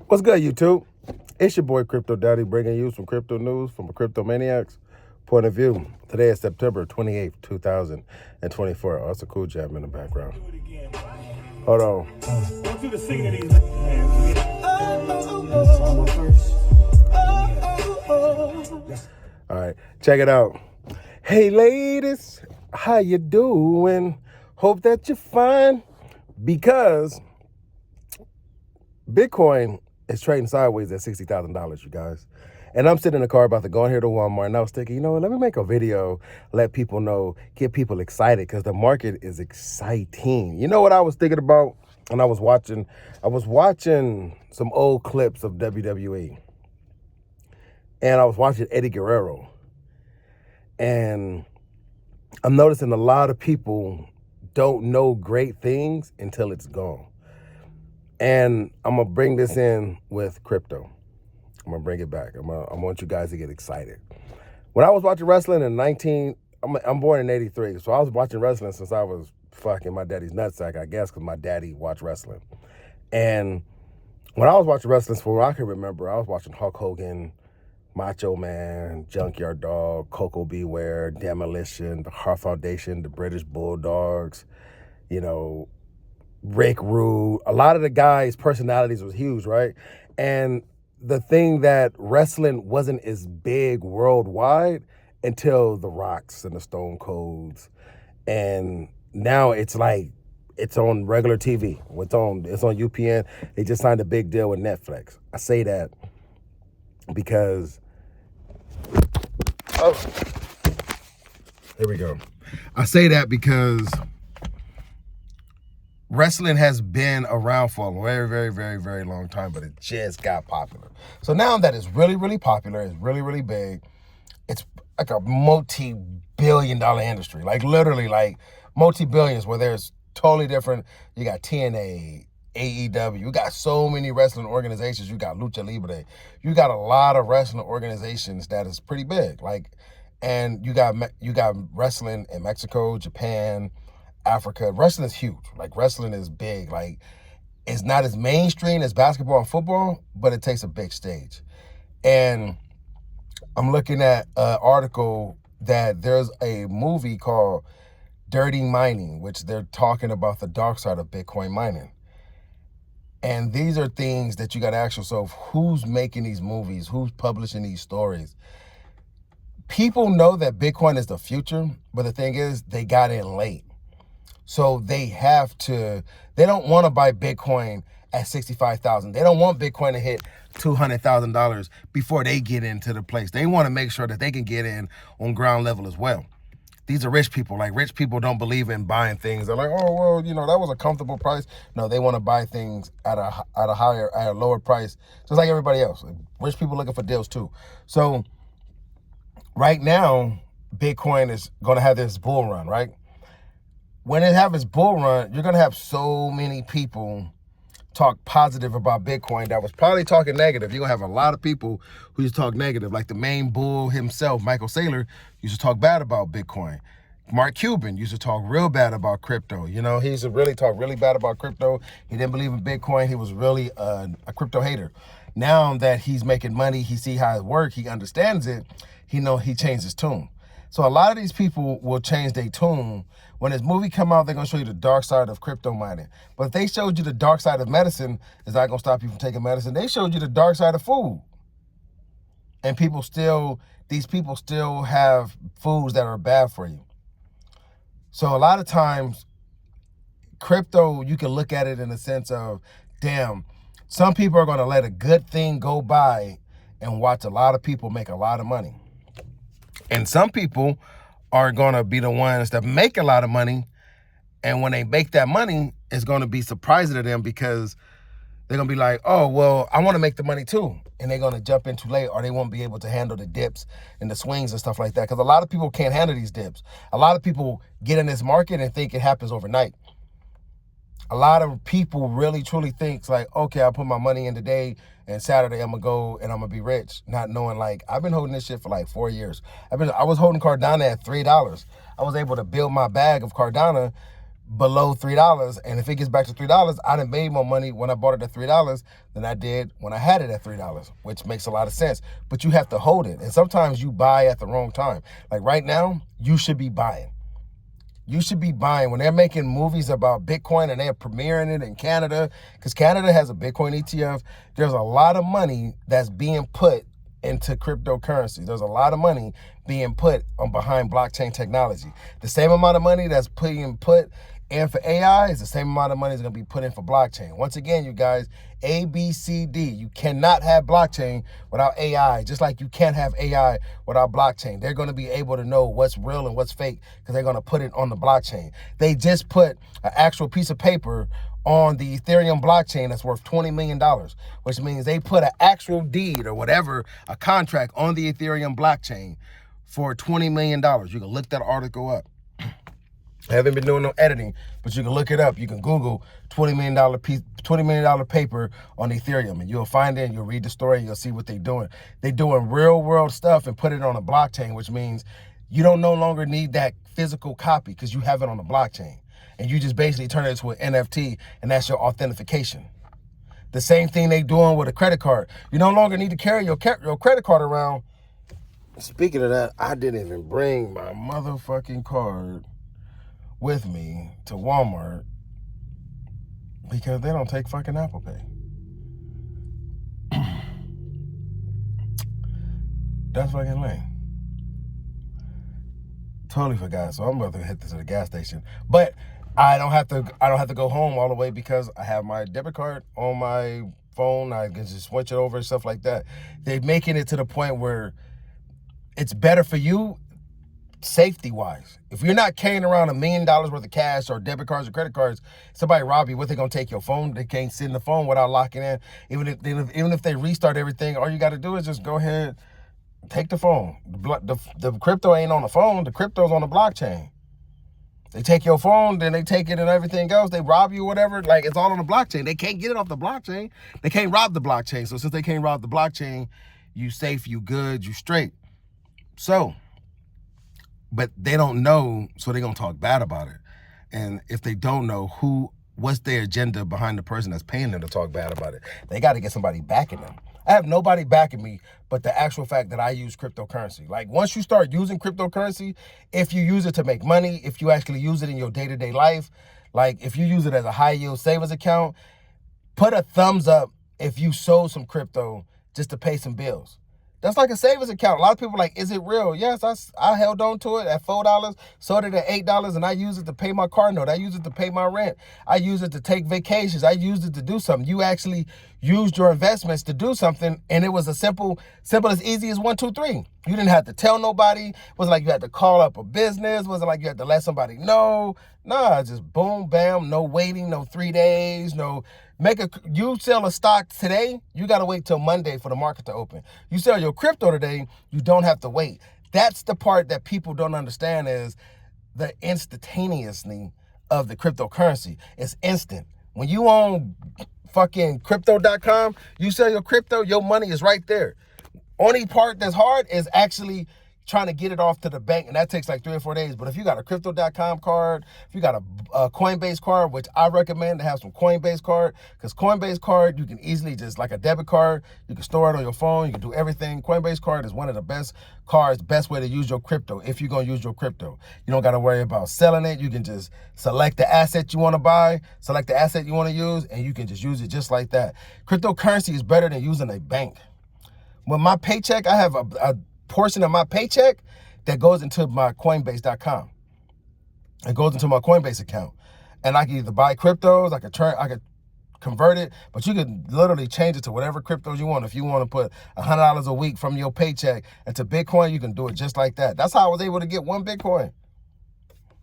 What's good, YouTube? It's your boy Crypto Daddy bringing you some crypto news from a crypto maniac's point of view. Today is September 28th, 2024. Oh, that's a cool jam in the background. Hold on. I want you to sing to these man. All right, check it out. Hey, ladies, how you doing? Hope that you're fine, because Bitcoin is trading sideways at $60,000, you guys. And I'm sitting in the car about to go in here to Walmart, and I was thinking, let me make a video, let people know, get people excited, because the market is exciting. You know what I was thinking about? And I was watching some old clips of WWE. And I was watching Eddie Guerrero. And I'm noticing a lot of people don't know great things until it's gone. And I'm going to bring this in with crypto. I'm going to bring it back. I want you guys to get excited. When I was watching wrestling I'm born in 83. So I was watching wrestling since I was fucking my daddy's nutsack, I guess, because my daddy watched wrestling. And when I was watching wrestling, for what I can remember, I was watching Hulk Hogan, Macho Man, Junkyard Dog, Coco Beware, Demolition, the Hart Foundation, the British Bulldogs, Rick Rude. A lot of the guys' personalities was huge, right? And the thing that wrestling wasn't as big worldwide until the Rocks and the Stone Colds. And now it's like, it's on regular TV. It's on UPN. They just signed a big deal with Netflix. I say that because, here we go. I say that because wrestling has been around for a very, very, very, very long time, but it just got popular. So now that it's really, really popular, it's really, really big, it's like a multi-billion-dollar industry, like literally like multi-billions, where there's totally different. You got TNA, AEW, you got so many wrestling organizations. You got Lucha Libre. You got a lot of wrestling organizations that is pretty big. And you got wrestling in Mexico, Japan, Africa. Wrestling is huge. Like, wrestling is big. Like, it's not as mainstream as basketball and football, but it takes a big stage. And I'm looking at an article that there's a movie called Dirty Mining, which they're talking about the dark side of Bitcoin mining. And these are things that you got to ask yourself, who's making these movies? Who's publishing these stories? People know that Bitcoin is the future, but the thing is, they got in late. So they don't want to buy Bitcoin at $65,000. They don't want Bitcoin to hit $200,000 before they get into the place. They want to make sure that they can get in on ground level as well. These are rich people. Like, rich people don't believe in buying things. They're like, oh, well, that was a comfortable price. No, they want to buy things at a lower price, just like everybody else. Like, rich people looking for deals too. So right now, Bitcoin is going to have this bull run, right? When it have its bull run, you're going to have so many people talk positive about Bitcoin that was probably talking negative. You're going to have a lot of people who used to talk negative, like the main bull himself, Michael Saylor, used to talk bad about Bitcoin. Mark Cuban used to talk real bad about crypto. He used to really talk really bad about crypto. He didn't believe in Bitcoin. He was really a crypto hater. Now that he's making money, he see how it works, he understands it, he changed his tune. So a lot of these people will change their tune. When this movie come out, they're going to show you the dark side of crypto mining. But if they showed you the dark side of medicine, it's not going to stop you from taking medicine. They showed you the dark side of food. And these people still have foods that are bad for you. So a lot of times, crypto, you can look at it in the sense of, damn, some people are going to let a good thing go by and watch a lot of people make a lot of money. And some people are going to be the ones that make a lot of money. And when they make that money, it's going to be surprising to them, because they're going to be like, oh, well, I want to make the money too. And they're going to jump in too late, or they won't be able to handle the dips and the swings and stuff like that. Because a lot of people can't handle these dips. A lot of people get in this market and think it happens overnight. A lot of people really, truly think like, okay, I'll put my money in today, and Saturday I'm going to go and I'm going to be rich. Not knowing, like, I've been holding this shit for like 4 years. I was holding Cardano at $3. I was able to build my bag of Cardano below $3. And if it gets back to $3, I done made more money when I bought it at $3 than I did when I had it at $3, which makes a lot of sense. But you have to hold it. And sometimes you buy at the wrong time. Like right now, you should be buying. You should be buying when they're making movies about Bitcoin and they're premiering it in Canada, because Canada has a Bitcoin ETF. There's a lot of money that's being put into cryptocurrency. There's a lot of money being put on behind blockchain technology. The same amount of money that's being put in for AI is the same amount of money is going to be put in for blockchain. Once again, you guys, A, B, C, D. You cannot have blockchain without AI, just like you can't have AI without blockchain. They're going to be able to know what's real and what's fake because they're going to put it on the blockchain. They just put an actual piece of paper on the Ethereum blockchain that's worth $20 million, which means they put an actual deed or whatever, a contract on the Ethereum blockchain for $20 million. You can look that article up. I haven't been doing no editing, but you can look it up. You can Google $20 million paper on Ethereum, and you'll find it, and you'll read the story, and you'll see what they're doing. They're doing real world stuff and put it on a blockchain, which means you don't no longer need that physical copy because you have it on the blockchain. And you just basically turn it into an NFT, and that's your authentication. The same thing they doing with a credit card. You no longer need to carry your credit card around. Speaking of that, I didn't even bring my motherfucking card with me to Walmart because they don't take fucking Apple Pay. That's fucking lame. Totally forgot. So I'm about to hit this at the gas station. But I don't have to go home all the way because I have my debit card on my phone. I can just switch it over and stuff like that. They're making it to the point where it's better for you safety-wise. If you're not carrying around $1 million worth of cash or debit cards or credit cards, somebody rob you, what, they gonna take your phone? They can't sit in the phone without locking in. Even if they restart everything, all you gotta do is just go ahead, take the phone. The crypto ain't on the phone, the crypto's on the blockchain. They take your phone, then they take it and everything else. They rob you, whatever. Like, it's all on the blockchain. They can't get it off the blockchain. They can't rob the blockchain. So since they can't rob the blockchain, you safe, you good, you straight. So, but they don't know, so they're gonna talk bad about it. And if they don't know what's their agenda behind the person that's paying them to talk bad about it, they got to get somebody backing them. I have nobody backing me but the actual fact that I use cryptocurrency. Like, once you start using cryptocurrency, if you use it to make money, if you actually use it in your day-to-day life, like if you use it as a high-yield savings account, put a thumbs up if you sold some crypto just to pay some bills. That's like a savings account. A lot of people are like, is it real? Yes, I held on to it at $4, sold it at $8, and I use it to pay my car note. I use it to pay my rent. I use it to take vacations. I used it to do something. You actually used your investments to do something, and it was a simple as easy as 1, 2, 3. You didn't have to tell nobody. It wasn't like you had to call up a business. It wasn't like you had to let somebody know. Nah, just boom, bam, no waiting, no 3 days, no... You sell a stock today, you got to wait till Monday for the market to open. You sell your crypto today, you don't have to wait. That's the part that people don't understand, is the instantaneously of the cryptocurrency. It's instant. When you own fucking crypto.com, you sell your crypto, your money is right there. Only part that's hard is actually trying to get it off to the bank, and that takes like 3 or 4 days. But if you got a crypto.com card, if you got a Coinbase card, which I recommend to have some Coinbase card, because Coinbase card, you can easily just, like a debit card, you can store it on your phone, you can do everything. Coinbase card is one of the best cards, best way to use your crypto if you're going to use your crypto. You don't got to worry about selling it. You can just select the asset you want to buy, select the asset you want to use, and you can just use it just like that. Cryptocurrency is better than using a bank. With my paycheck, I have a portion of my paycheck that goes into my Coinbase.com. It goes into my Coinbase account. And I can either buy cryptos, I could convert it, but you can literally change it to whatever cryptos you want. If you want to put $100 a week from your paycheck into Bitcoin, you can do it just like that. That's how I was able to get 1 Bitcoin.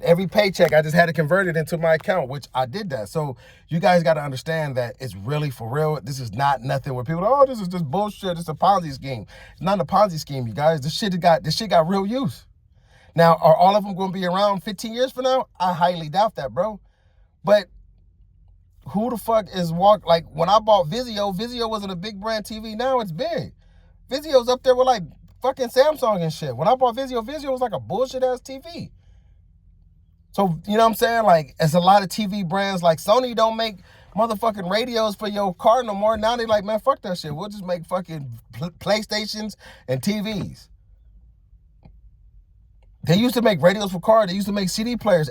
Every paycheck, I just had to convert it into my account, which I did that. So you guys got to understand that it's really for real. This is not nothing where people are, oh, this is just bullshit. It's a Ponzi scheme. It's not a Ponzi scheme, you guys. This shit got real use. Now, are all of them going to be around 15 years from now? I highly doubt that, bro. But who the fuck is like when I bought Vizio wasn't a big brand TV. Now it's big. Vizio's up there with like fucking Samsung and shit. When I bought Vizio was like a bullshit ass TV. So, you know what I'm saying? Like, it's a lot of TV brands. Like, Sony don't make motherfucking radios for your car no more. Now they like, man, fuck that shit. We'll just make fucking PlayStations and TVs. They used to make radios for cars. They used to make CD players.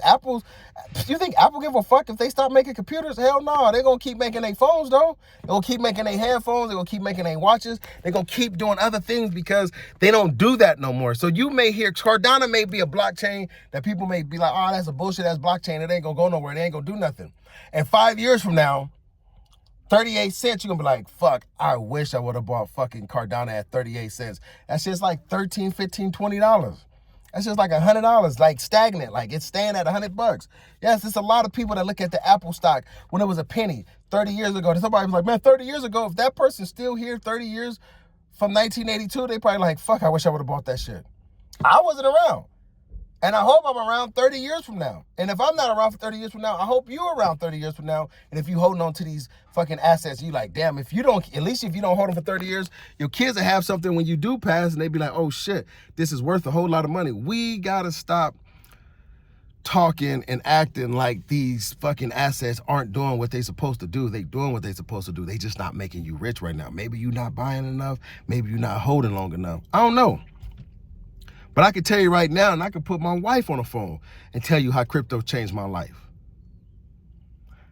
You think Apple give a fuck if they stop making computers? Hell no. They're going to keep making their phones, though. They're going to keep making their headphones. They're going to keep making their watches. They're going to keep doing other things because they don't do that no more. So you may hear Cardano may be a blockchain that people may be like, oh, that's a bullshit. That's blockchain. It ain't going to go nowhere. It ain't going to do nothing. And 5 years from now, 38 cents, you're going to be like, fuck, I wish I would have bought fucking Cardano at 38 cents. That's just like $13, $15, $20. That's just like $100, like stagnant, like it's staying at $100. Yes, it's a lot of people that look at the Apple stock when it was a penny 30 years ago. Somebody was like, man, 30 years ago, if that person's still here 30 years from 1982, they probably like, fuck, I wish I would have bought that shit. I wasn't around. And I hope I'm around 30 years from now. And if I'm not around for 30 years from now, I hope you're around 30 years from now. And if you holding on to these fucking assets, you like, damn, if you don't, at least if you don't hold them for 30 years, your kids will have something when you do pass and they be like, oh shit, this is worth a whole lot of money. We gotta stop talking and acting like these fucking assets aren't doing what they supposed to do. They doing what they supposed to do. They just not making you rich right now. Maybe you're not buying enough. Maybe you're not holding long enough. I don't know. But I can tell you right now, and I can put my wife on the phone and tell you how crypto changed my life.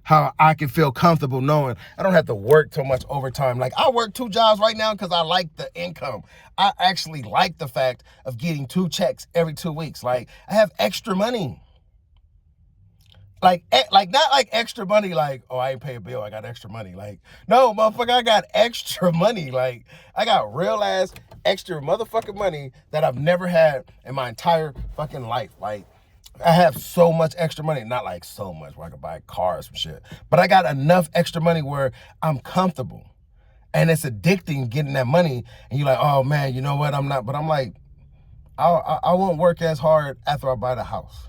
How I can feel comfortable knowing I don't have to work too much overtime. Like, I work 2 jobs right now because I like the income. I actually like the fact of getting 2 checks every 2 weeks. Like, I have extra money. Like not like extra money, like, oh, I ain't pay a bill, I got extra money. Like, no, motherfucker, I got extra money. Like, I got real ass extra motherfucking money that I've never had in my entire fucking life. Like, I have so much extra money, not like so much where I could buy cars and shit, but I got enough extra money where I'm comfortable. And it's addicting getting that money. And you're like, oh man, you know what, I'm not, but I'm like, I won't work as hard after I buy the house.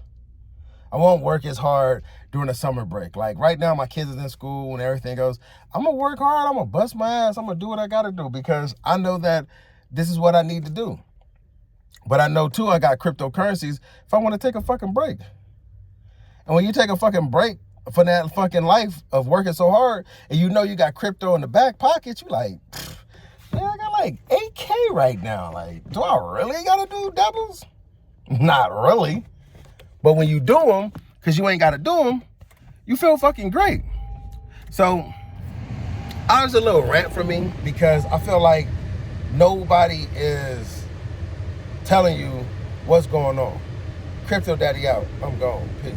I won't work as hard during the summer break. Like right now, my kids is in school and everything goes, I'm gonna work hard, I'm gonna bust my ass, I'm gonna do what I gotta do because I know that this is what I need to do. But I know too, I got cryptocurrencies if I wanna take a fucking break. And when you take a fucking break from that fucking life of working so hard and you know you got crypto in the back pocket, you like, man, I got like 8K right now. Like, do I really gotta do doubles? Not really. But when you do them, because you ain't got to do them, you feel fucking great. So, I was a little rant for me because I feel like nobody is telling you what's going on. Crypto Daddy out. I'm gone. Peace.